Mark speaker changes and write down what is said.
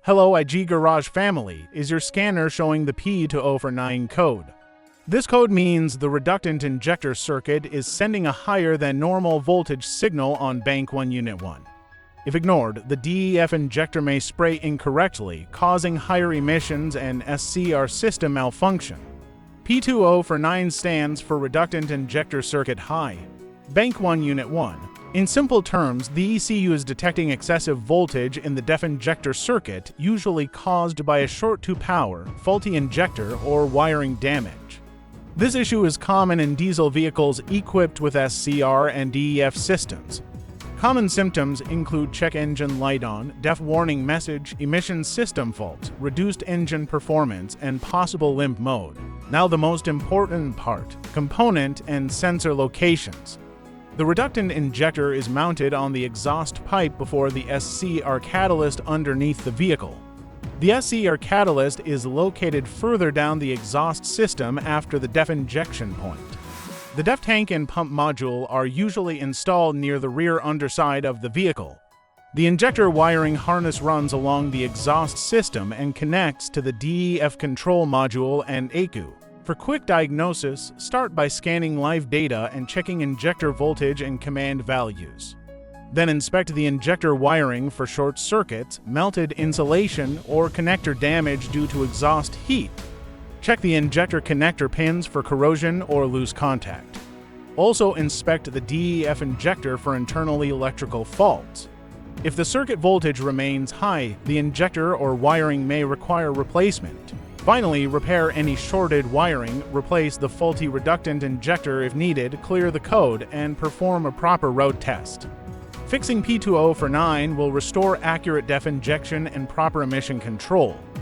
Speaker 1: Hello IG Garage family, is your scanner showing the P2049 code? This code means the reductant injector circuit is sending a higher than normal voltage signal on bank 1 unit 1. If ignored, the DEF injector may spray incorrectly, causing higher emissions and SCR system malfunction. P2049 stands for Reductant Injector Circuit High. Bank 1 Unit 1. In simple terms, the ECU is detecting excessive voltage in the DEF injector circuit, usually caused by a short to power, faulty injector, or wiring damage. This issue is common in diesel vehicles equipped with SCR and DEF systems. Common symptoms include check engine light on, DEF warning message, emission system fault, reduced engine performance, and possible limp mode. Now the most important part, component and sensor locations. The reductant injector is mounted on the exhaust pipe before the SCR catalyst underneath the vehicle. The SCR catalyst is located further down the exhaust system after the DEF injection point. The DEF tank and pump module are usually installed near the rear underside of the vehicle. The injector wiring harness runs along the exhaust system and connects to the DEF control module and ECU. For quick diagnosis, start by scanning live data and checking injector voltage and command values. Then inspect the injector wiring for short circuits, melted insulation, or connector damage due to exhaust heat. Check the injector connector pins for corrosion or loose contact. Also inspect the DEF injector for internal electrical faults. If the circuit voltage remains high, the injector or wiring may require replacement. Finally, repair any shorted wiring, replace the faulty reductant injector if needed, clear the code, and perform a proper road test. Fixing P2049 will restore accurate DEF injection and proper emission control.